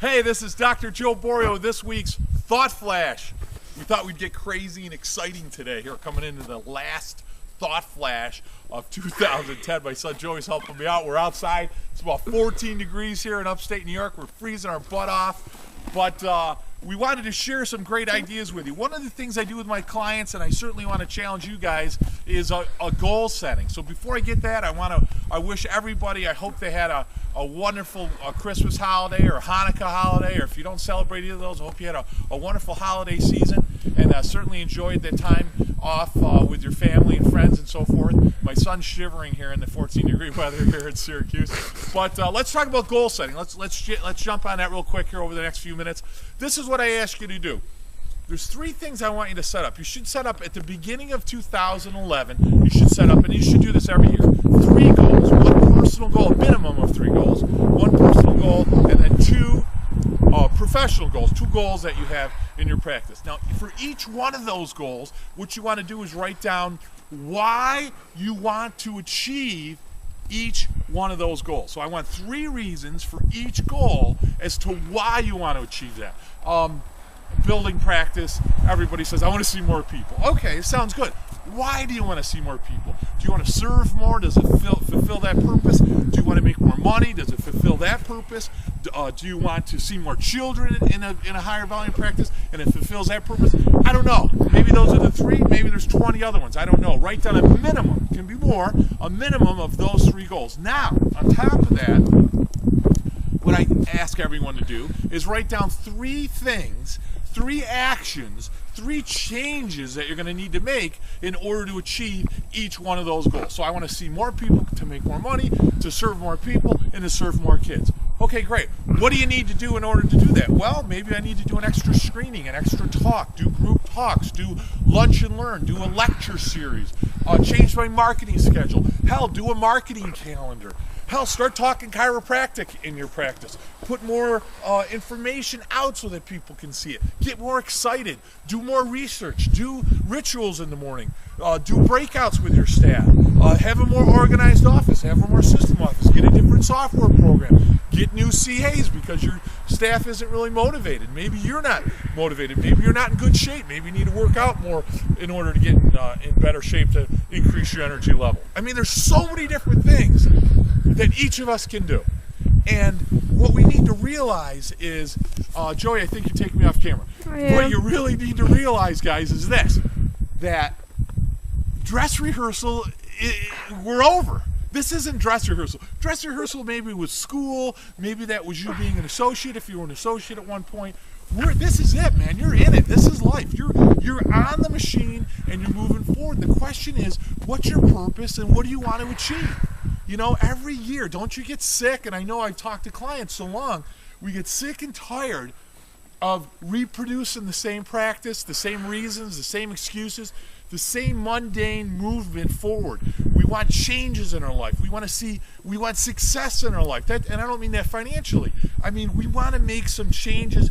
Hey, this is Dr. Joe Borio with this week's Thought Flash. We thought we'd get crazy and exciting today. Here, coming into the last Thought Flash of 2010. My son Joey's helping me out. We're outside. It's about 14 degrees here in upstate New York. We're freezing our butt off. But we wanted to share some great ideas with you. One of the things I do with my clients, and I certainly want to challenge you guys, is a goal setting. So before I get that, I wish everybody, I hope they had a wonderful Christmas holiday or a Hanukkah holiday, or if you don't celebrate either of those, I hope you had a wonderful holiday season and certainly enjoyed that time off with your family and friends and so forth. My son's shivering here in the 14-degree weather here in Syracuse. But let's talk about goal setting. Let's jump on that real quick here over the next few minutes. This is what I ask you to do. There's three things I want you to set up. You should set up at the beginning of 2011. You should set up, and you should do this every year, 3 goals. One personal goal, a minimum of 3 goals. One personal goal, and then 2 professional goals. 2 goals that you have in your practice. Now, for each one of those goals, what you want to do is write down why you want to achieve each one of those goals. So I want 3 reasons for each goal as to why you want to achieve that. Building practice, everybody says, I want to see more people. Okay, sounds good. Why do you want to see more people? Do you want to serve more? Does it fulfill that purpose? Do you want to make more money? Does it fulfill that purpose? Do you want to see more children in a higher volume practice and it fulfills that purpose? I don't know. Maybe those are the 3. Maybe there's 20 other ones. I don't know. Write down a minimum. It can be more. A minimum of those 3 goals. Now, on top of that, what I ask everyone to do is write down 3 things, 3 actions, 3 changes that you're going to need to make in order to achieve each one of those goals. So I want to see more people to make more money, to serve more people, and to serve more kids. Okay, great. What do you need to do in order to do that? Well, maybe I need to do an extra screening, an extra talk, do group talks, do lunch and learn, do a lecture series, change my marketing schedule. Hell, do a marketing calendar. Hell, start talking chiropractic in your practice. Put more information out so that people can see it. Get more excited. Do more research. Do rituals in the morning. Do breakouts with your staff. Have a more organized office. Have a more system office. Get a different software program. Get new CAs because your staff isn't really motivated. Maybe you're not motivated. Maybe you're not in good shape. Maybe you need to work out more in order to get in better shape to increase your energy level. I mean, there's so many different things that each of us can do. And what we need to realize is, Joey, I think you're taking me off camera. What you really need to realize, guys, is this, that dress rehearsal, we're over. This isn't dress rehearsal. Dress rehearsal maybe was school, maybe that was you being an associate if you were an associate at one point. This is it, man. You're in it. This is life. You're on the machine and you're moving forward. The question is, what's your purpose and what do you want to achieve? You know, every year, don't you get sick? And I know I've talked to clients so long, we get sick and tired of reproducing the same practice, the same reasons, the same excuses, the same mundane movement forward. We want changes in our life. We want success in our life. And I don't mean that financially. I mean, we want to make some changes,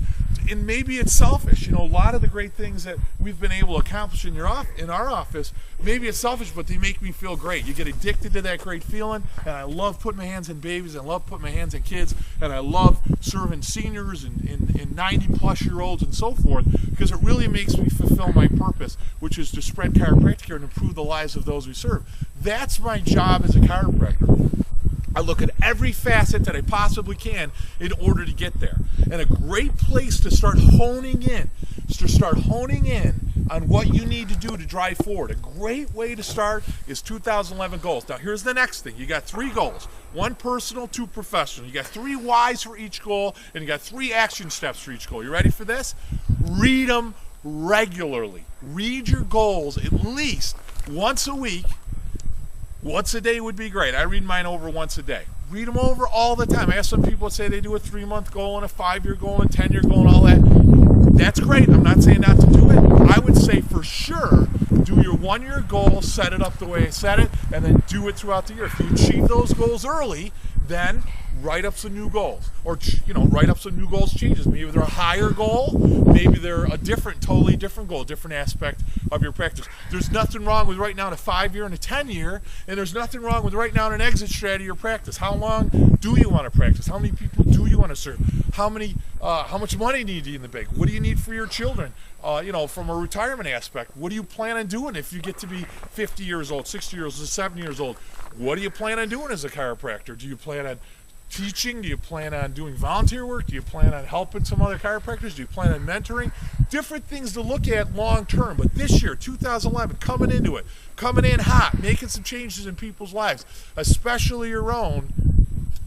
and maybe it's selfish. You know, a lot of the great things that we've been able to accomplish in our office, maybe it's selfish, but they make me feel great. You get addicted to that great feeling, and I love putting my hands in babies, and I love putting my hands in kids, and I love serving seniors and 90-plus-year-olds and so forth, because it really makes me fulfill my purpose, which is to spread chiropractic care and improve the lives of those we serve. That's my job as a chiropractor. I look at every facet that I possibly can in order to get there. And a great place to start honing in is to start honing in on what you need to do to drive forward. A great way to start is 2011 goals. Now, here's the next thing. You got 3 goals. 1 personal, 2 professional. You got 3 whys for each goal, and you got 3 action steps for each goal. You ready for this? Read them regularly. Read your goals at least once a week. Once a day would be great. I read mine over once a day. Read them over all the time. I have some people that say they do a 3-month goal and a 5-year goal and a 10-year goal and all that. That's great. I'm not saying not to do it. I would say for sure do your 1-year goal, set it up the way I said it, and then do it throughout the year. If you achieve those goals early, then write up some new goals, or write up some new goals changes. Maybe they're a higher goal, maybe they're a totally different goal, different aspect of your practice. There's nothing wrong with writing down a 5-year and a 10-year, and there's nothing wrong with writing down an exit strategy of your practice. How long do you want to practice? How many people do you want to serve? How much money do you need in the bank? What do you need for your children? From a retirement aspect, what do you plan on doing if you get to be 50 years old, 60 years old, 70 years old? What do you plan on doing as a chiropractor? Do you plan on teaching? Do you plan on doing volunteer work? Do you plan on helping some other chiropractors? Do you plan on mentoring? Different things to look at long term. But this year, 2011, coming in hot, making some changes in people's lives, especially your own.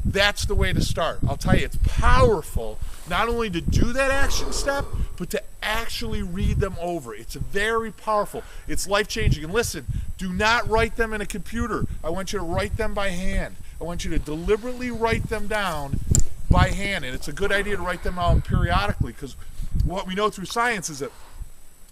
That's the way to start. I'll tell you, it's powerful not only to do that action step, but to actually read them over. It's very powerful. It's life-changing. And listen, do not write them in a computer. I want you to write them by hand. I want you to deliberately write them down by hand. And it's a good idea to write them out periodically, because what we know through science is that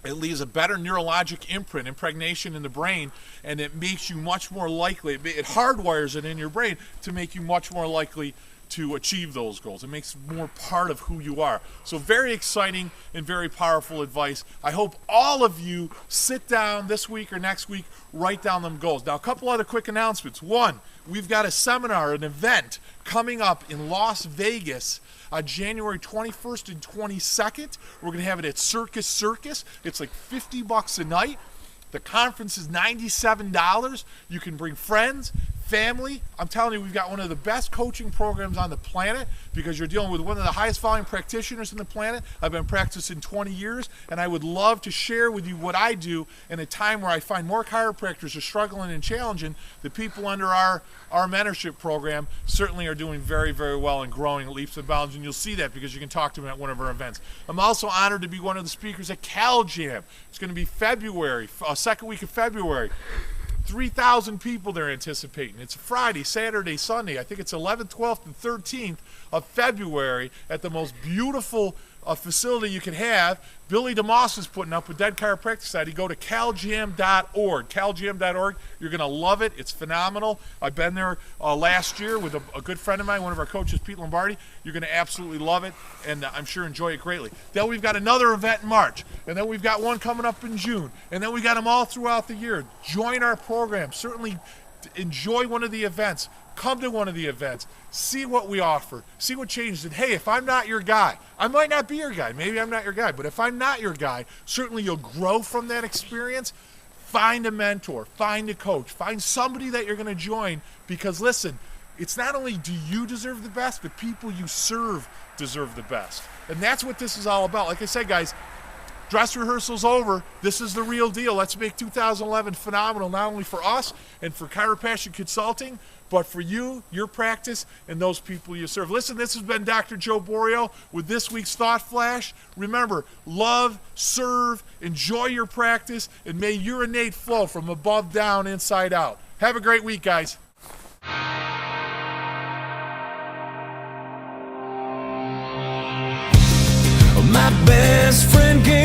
it leaves a better neurologic impregnation in the brain, and it makes you much more likely, it hardwires it in your brain to make you much more likely to achieve those goals. It makes it more part of who you are. So very exciting and very powerful advice. I hope all of you sit down this week or next week, write down them goals. Now, a couple other quick announcements. One, we've got a seminar, an event coming up in Las Vegas on January 21st and 22nd. We're going to have it at Circus. It's like $50 a night. The conference is $97. You can bring friends, family. I'm telling you, we've got one of the best coaching programs on the planet, because you're dealing with one of the highest volume practitioners on the planet. I've been practicing 20 years, and I would love to share with you what I do in a time where I find more chiropractors are struggling and challenging. The people under our mentorship program certainly are doing very, very well and growing at leaps and bounds, and you'll see that because you can talk to them at one of our events. I'm also honored to be one of the speakers at Cal Jam. It's going to be February, second week of February. 3,000 people they're anticipating. It's Friday, Saturday, Sunday. I think it's 11th, 12th, and 13th of February at the most beautiful facility you can have. Billy DeMoss is putting up with Dead Chiropractic Society. Go to caljam.org. Caljam.org. You're going to love it. It's phenomenal. I've been there last year with a good friend of mine, one of our coaches, Pete Lombardi. You're going to absolutely love it, and I'm sure enjoy it greatly. Then we've got another event in March, and then we've got one coming up in June, and then we got them all throughout the year. Join our program. Certainly enjoy one of the events. Come to one of the events. See what we offer. See what changes. And hey, if I'm not your guy, I might not be your guy. Maybe I'm not your guy. But if I'm not your guy, certainly you'll grow from that experience. Find a mentor. Find a coach. Find somebody that you're going to join. Because listen, it's not only do you deserve the best, but people you serve deserve the best. And that's what this is all about. Like I said, guys, dress rehearsal's over. This is the real deal. Let's make 2011 phenomenal, not only for us and for Chiropassion Consulting, but for you, your practice, and those people you serve. Listen, this has been Dr. Joe Borio with this week's Thought Flash. Remember, love, serve, enjoy your practice, and may your innate flow from above down, inside out. Have a great week, guys. My best friend gave